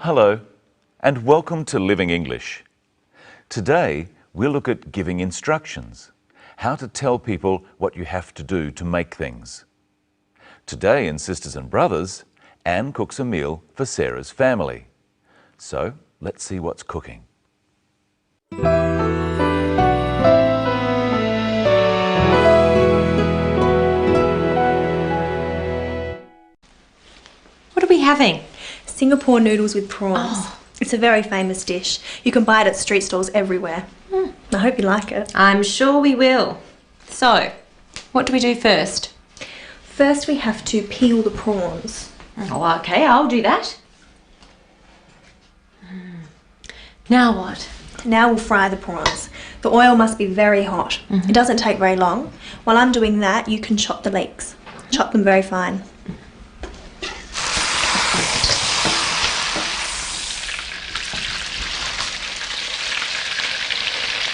Hello, and welcome to Living English. Today, we'll look at giving instructions, how to tell people what you have to do to make things. Today in Sisters and Brothers, Anne cooks a meal for Sarah's family. So, let's see what's cooking. What are we having? Singapore noodles with prawns. Oh. It's a very famous dish. You can buy it at street stalls everywhere. I hope you like it. I'm sure we will. So, what do we do first? First we have to peel the prawns. Oh, okay, I'll do that. Now what? Now we'll fry the prawns. The oil must be very hot. It doesn't take very long. While I'm doing that, you can chop the leeks. Chop them very fine.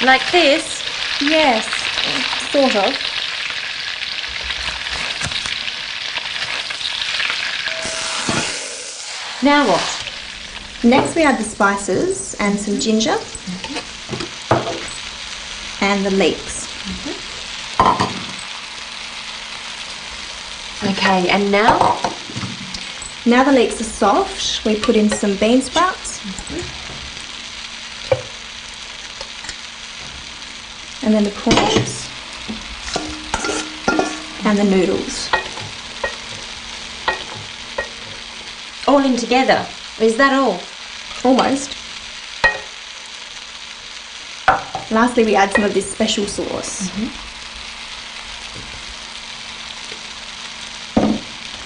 Like this? Yes, sort of. Now what? Next we add the spices and some ginger and the leeks. Okay, and now? Now the leeks are soft, we put in some bean sprouts. And then the prawns and the noodles. All in together. Is that all? Almost. Lastly, we add some of this special sauce.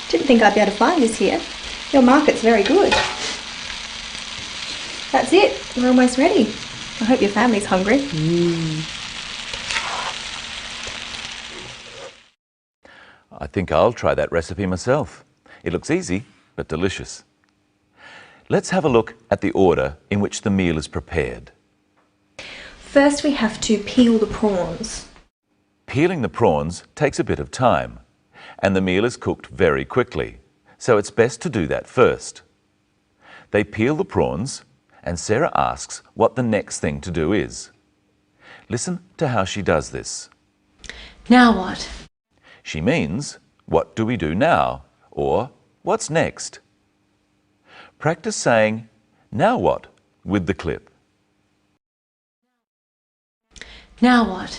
Didn't think I'd be able to find this here. Your market's very good. That's it. We're almost ready. I hope your family's hungry. I think I'll try that recipe myself. It looks easy, but delicious. Let's have a look at the order in which the meal is prepared. First we have to peel the prawns. Peeling the prawns takes a bit of time, and the meal is cooked very quickly, so it's best to do that first. They peel the prawns, and Sarah asks what the next thing to do is. Listen to how she does this. Now what? She means, what do we do now? Or, what's next? Practice saying, now what, with the clip. Now what?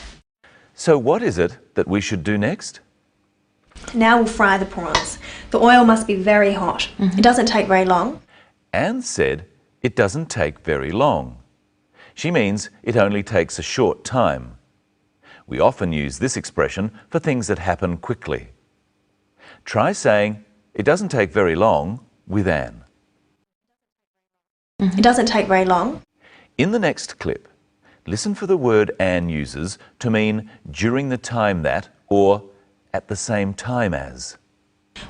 So what is it that we should do next? Now we'll fry the prawns. The oil must be very hot. It doesn't take very long. Anne said, it doesn't take very long. She means it only takes a short time. We often use this expression for things that happen quickly. Try saying, it doesn't take very long, with Anne. It doesn't take very long. In the next clip, listen for the word Anne uses to mean during the time that or at the same time as.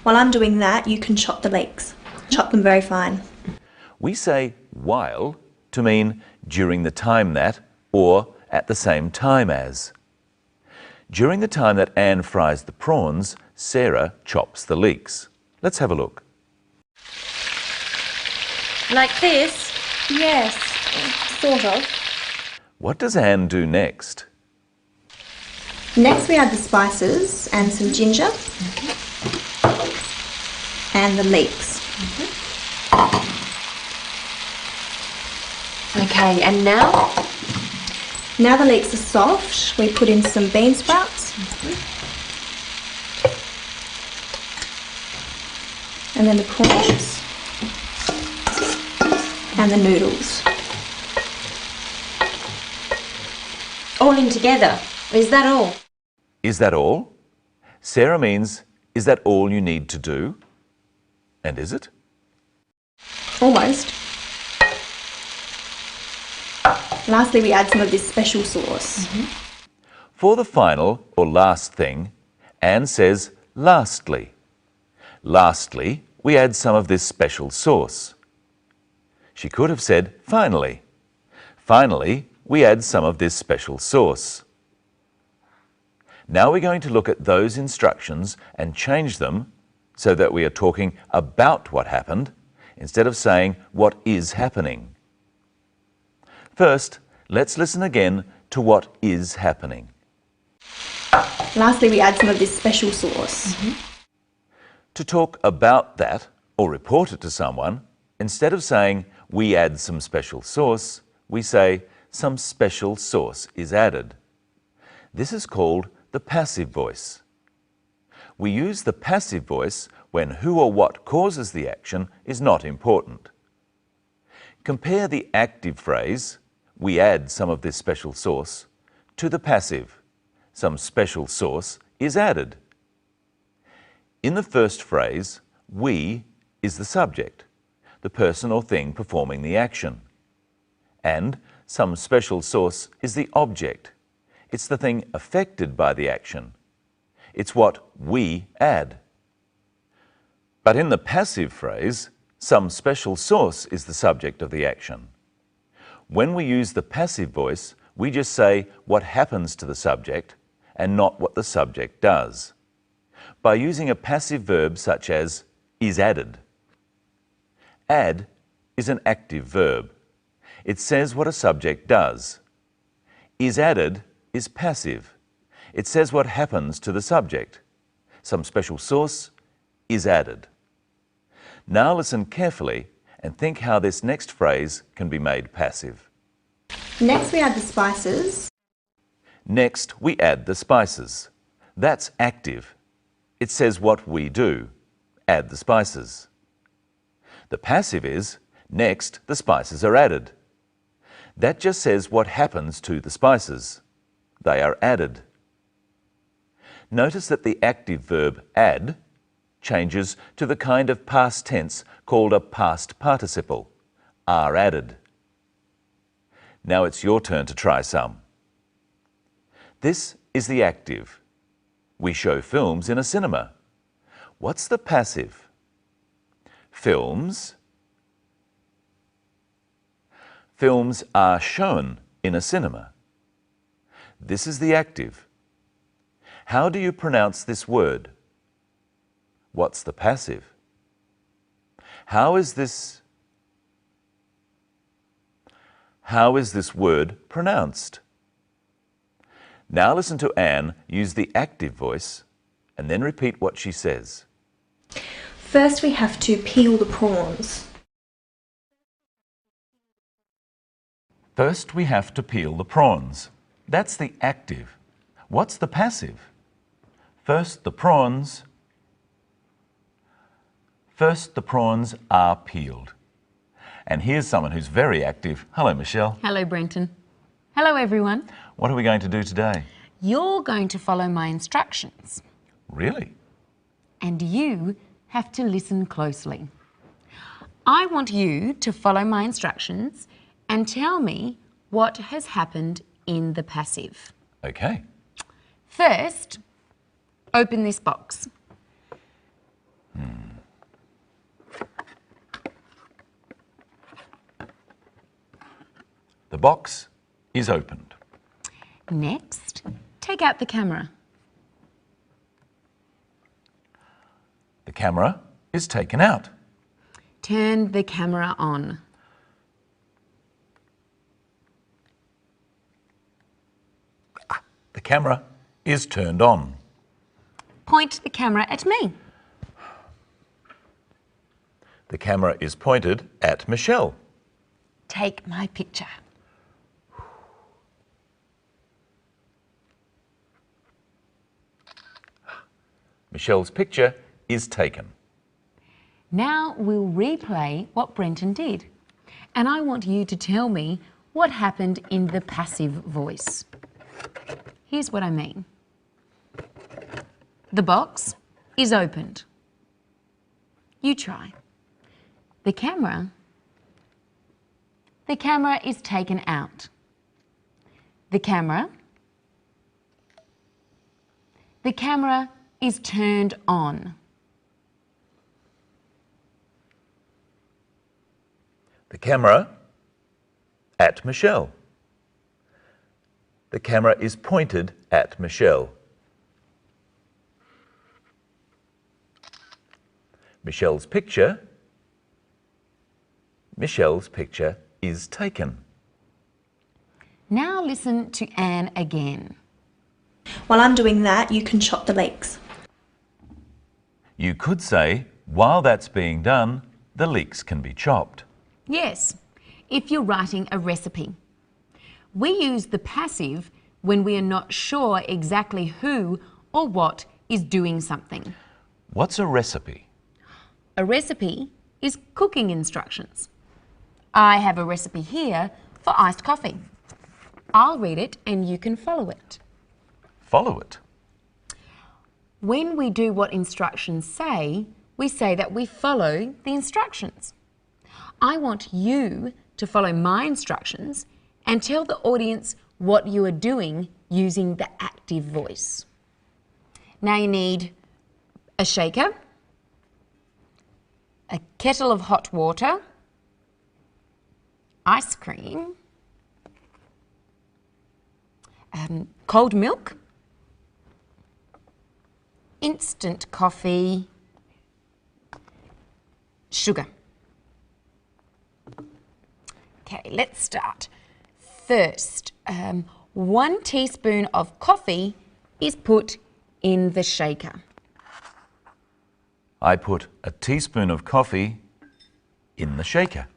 While I'm doing that, you can chop the leeks. Chop them very fine. We say while to mean during the time that or at the same time as. During the time that Anne fries the prawns, Sarah chops the leeks. Let's have a look. Like this? Yes, sort of. What does Anne do next? Next we add the spices and some ginger and the leeks. Okay, and now? Now the leeks are soft, we put in some bean sprouts. And then the prawns and the noodles. All in together. Is that all? Is that all? Sarah means, is that all you need to do? And is it? Almost. Lastly, we add some of this special sauce. For the final or last thing, Anne says lastly. Lastly, we add some of this special sauce. She could have said finally. Finally, we add some of this special sauce. Now we're going to look at those instructions and change them so that we are talking about what happened instead of saying what is happening. First, let's listen again to what is happening. Lastly, we add some of this special sauce. To talk about that or report it to someone, instead of saying we add some special sauce, we say some special sauce is added. This is called the passive voice. We use the passive voice when who or what causes the action is not important. Compare the active phrase, we add some of this special sauce, to the passive, some special sauce is added. In the first phrase, we is the subject, the person or thing performing the action. And some special sauce is the object. It's the thing affected by the action. It's what we add. But in the passive phrase, some special sauce is the subject of the action. When we use the passive voice, we just say what happens to the subject and not what the subject does. By using a passive verb such as is added. Add is an active verb. It says what a subject does. Is added is passive. It says what happens to the subject. Some special sauce is added. Now listen carefully and think how this next phrase can be made passive. Next, we add the spices. Next, we add the spices. That's active. It says what we do. Add the spices. The passive is, next, the spices are added. That just says what happens to the spices. They are added. Notice that the active verb add changes to the kind of past tense called a past participle, are added. Now it's your turn to try some. This is the active. We show films in a cinema. What's the passive? Films. Films are shown in a cinema. This is the active. How do you pronounce this word? What's the passive? How is this word pronounced? Now listen to Anne use the active voice and then repeat what she says. First, we have to peel the prawns. First, we have to peel the prawns. That's the active. What's the passive? First, the prawns are peeled. And here's someone who's very active. Hello, Michelle. Hello, Brenton. Hello, everyone. What are we going to do today? You're going to follow my instructions. Really? And you have to listen closely. I want you to follow my instructions and tell me what has happened in the passive. Okay. First, open this box. The box is opened. Next, take out the camera. The camera is taken out. Turn the camera on. The camera is turned on. Point the camera at me. The camera is pointed at Michelle. Take my picture. Michelle's picture is taken. Now we'll replay what Brenton did. And I want you to tell me what happened in the passive voice. Here's what I mean. The box is opened. You try. The camera is taken out. The camera is turned on. The camera at Michelle. The camera is pointed at Michelle. Michelle's picture Michelle's picture is taken. Now listen to Anne again. While I'm doing that, you can chop the leeks. You could say, while that's being done, the leeks can be chopped. Yes, if you're writing a recipe. We use the passive when we are not sure exactly who or what is doing something. What's a recipe? A recipe is cooking instructions. I have a recipe here for iced coffee. I'll read it and you can follow it. Follow it. When we do what instructions say, we say that we follow the instructions. I want you to follow my instructions and tell the audience what you are doing using the active voice. Now you need a shaker, a kettle of hot water, ice cream, cold milk, instant coffee, sugar. Okay, let's start. First, 1 teaspoon of coffee is put in the shaker. I put a teaspoon of coffee in the shaker.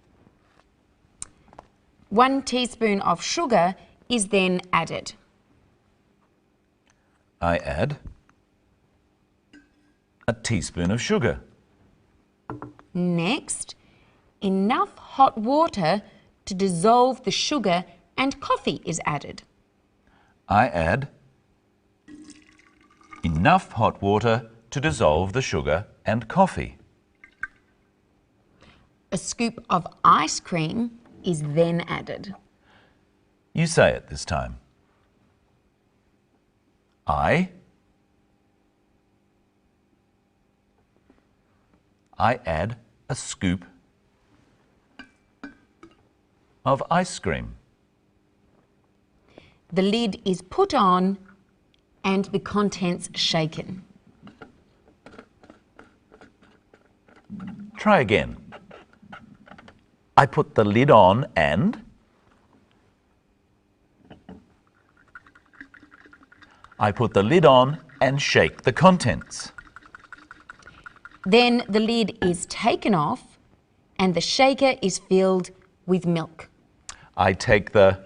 1 teaspoon of sugar is then added. I add a teaspoon of sugar. Next, enough hot water to dissolve the sugar and coffee is added. I add enough hot water to dissolve the sugar and coffee. A scoop of ice cream is then added. You say it this time. I add a scoop of ice cream. The lid is put on and the contents shaken. Try again. I put the lid on and I put the lid on and shake the contents. Then the lid is taken off and the shaker is filled with milk. I take the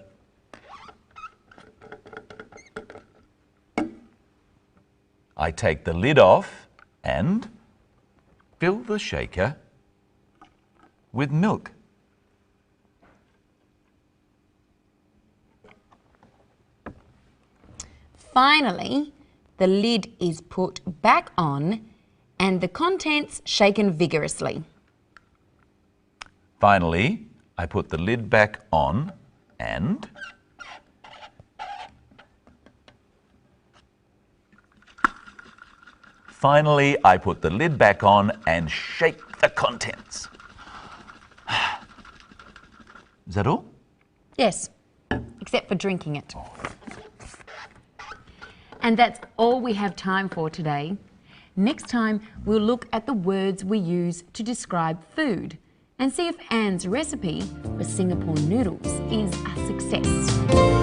lid off and fill the shaker with milk. Finally, the lid is put back on and the contents shaken vigorously. Finally, I put the lid back on and shake the contents. Is that all? Yes, except for drinking it. And that's all we have time for today. Next time, we'll look at the words we use to describe food and see if Anne's recipe for Singapore noodles is a success.